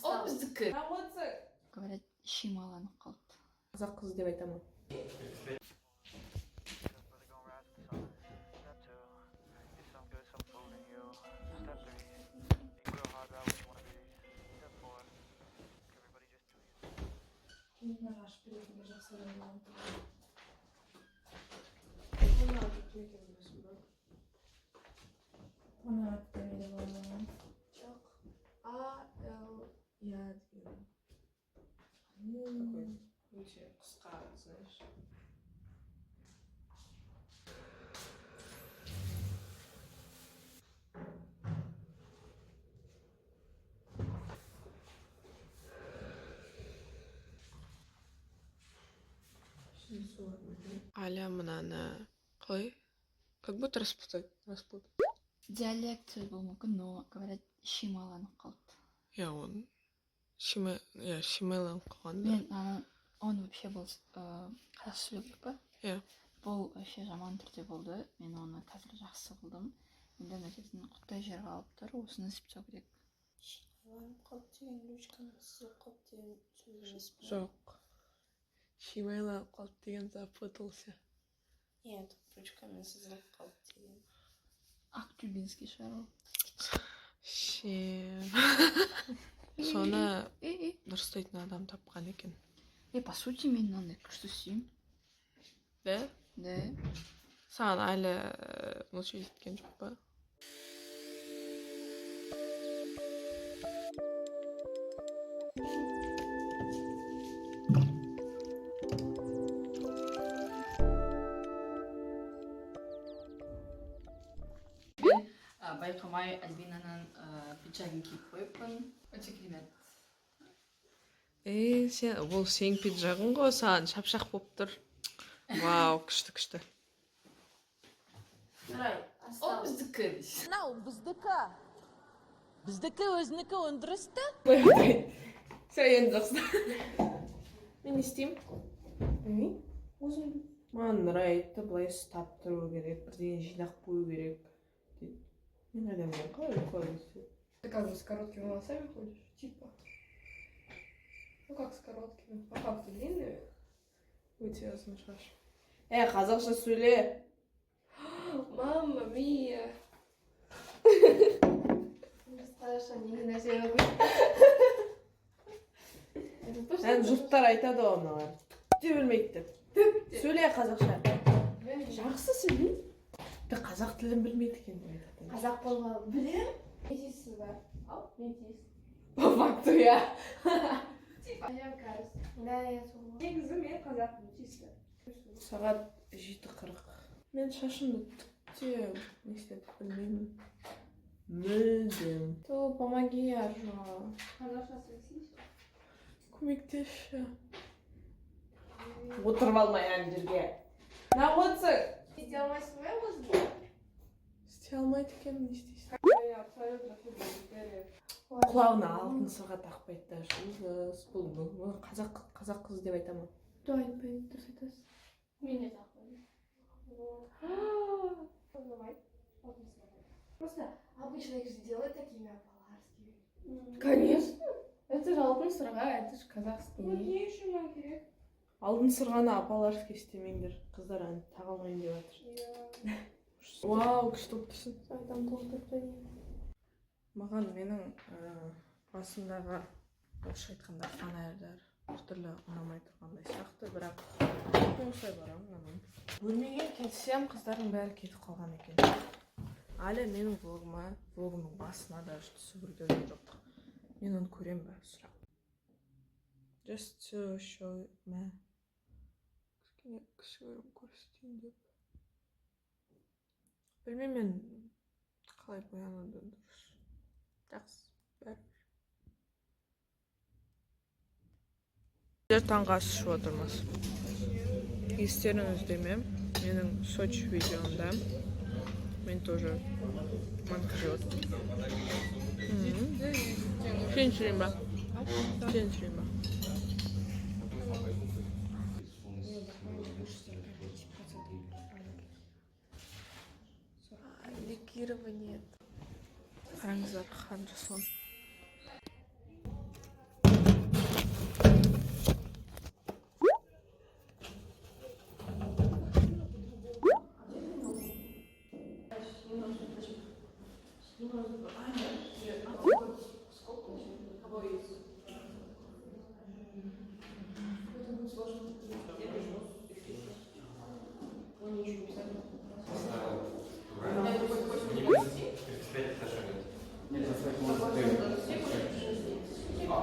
Ол біздікі. Говорят, шималанып қалды. Қазақ қыз деп айтамын. Я өте қысқа, знаешь. Аля мынаны қой. Как будто распутать. Диалект сөз болуы мүмкін, но говорят, шималанып қалды. Я он шимайланып қалған да. Мен он вообще был қазақша сөйлеп па? Иә. Бұл вообще жаман түрде болды. Мен оны қазір жақсы қылдым. Енді өтетін құттай жер қалып тұр. Осыны сыптау керек. Шимайланып қалды деген ручканы сызылып қалды деген сөз емес пе? Жоқ. Шимайланып қалды деген запутался. Нет, ручкамен сызылып қалды деген. Актюбинский шығар ол. Соны дұрыстайтын адам тапқан екен. По сути, мен мынандай күшті сүйім. Да? Да. Саған әлі мөлшер жеткен жоқ па? Байқамай Альбинаның пиджагын киіп қойыппын. Өте керемет. Бұл сенің пиджагың ғой, саған шапшақ болып тұр. Вау, күшті. Ол біздікі. Мынау біздікі. Біздікі өзінікі өндірісті. Все, енді жақсы. Мен не істеймін? Білмеймін. Өзім маған нравится, былай ұстап тұру керек, бірдеңе жинақ қою керек. Мен адаммен қалай қойып. Ты как бы с короткими волосами ходишь? Типа. Ну как с короткими? А как ты длинные? Өте ұзын шаш. Қазақша сөйле. Мамма мия. Басқаша неге нәрсе Жұрттар айтады оны. Түкте білмейді. Сөйле қазақша. Жақсы сөйле. Қазақ тілін білмейді екен деп айтады. Қазақ болғалы білем. Метиссіз ба? Ау, метис. По факту, я. Я кажется. Да, я солға. Негізі мен қазақпын, чисто. Сағат 7:40. Мен шашымды түкте не істеп білмеймін. Мүлдем. То помоги, Аржуа. Қазақша сөйлесейші. Көмектесші. Отырып алмай ана жерге. Находсың. Істей алмайсың ба өзің? Істей алмайды екен, не істейсің? Я абсолютно фигурная. Құлағына алтын сырға тақпайды да. Ужас. Бұл қазақ қыз деп айтамын. Да, айтпайды, дұрыс айтасың. Мен де тақпаймын. Просто обычно их же делают такими по-ларски. Конечно. Это же алтын сырға, это же казахский. Не үшін маған керек? Алтын сырғаны апаларски істемеңдер. Қыздар ән таға алмайын деп жатыр. Вау, күшті болып тұрсың. Айтам толтырып төнейін. Маған менің басымдағы орысша айтқанда фонарьдар біртүрлі ұнамай тұрғандай сияқты, бірақ мен осылай барамын, ұнамаймын. Бөлмеге келсем, қыздардың бәрі кетіп қалған екен. Әлі менің влогымның басына да түсіп үлгерген жоқ. Мен оны көрем бе? Сұрақ. Just to show me. Кішігірім көрсетейін деп. Білмеймін, мен қалай боянуды дұрыс. Жақсы, бәрі. Таңғы ас ішіп отырмыз. Естеріңізде ме? Менің Сочи видеомда мен тоже монтажи отырмын. Сен түсірейін ба? Сен түсірейін ба? Легирование. Қараңыздар, қан жасуын.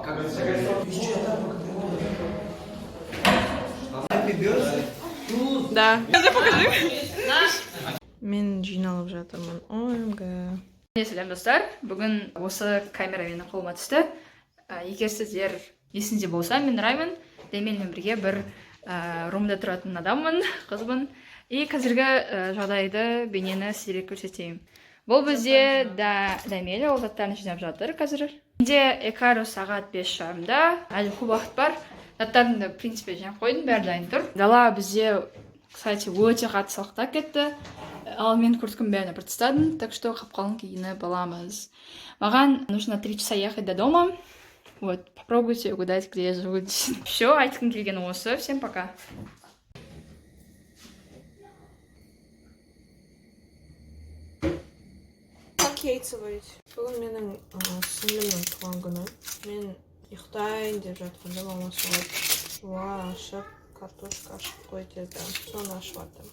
Да. Мен жиналып жатырмын. ОМГ. Сәлем достар, бүгін осы камера менің қолыма түсті. Егер сіздер есінде болса, мен Раймон, Дәмелмен бірге бір румда тұратын адаммын, қызбын. И қазіргі жағдайды, бейнені сіздерге көрсетейін. Бұл бізде Дәмел ол заттарын жинап жатыр қазір. Менде Экару сағат 5:30-да, әлі көп уақыт бар. Заттарымды, в принципе, жинап қойдым, бәрі дайын тұр. Дала бізде, кстати, өте қатты салқындап кетті. Ал мен курткамды бәріне бір тастадым, так что қап-қалың киініп аламыз. Маған нужно 3 часа ехать до дома. Вот, попробуйте угадать, где я живу. Все, айтқым келгені осы. Всем пока. Кейтсович. Бүгін менің сіңлімнің туған күні. Мен ұйықтайын деп жатқанда мама солай шуа ашып, картошка ашып қой деді. Соны ашып жатырмын.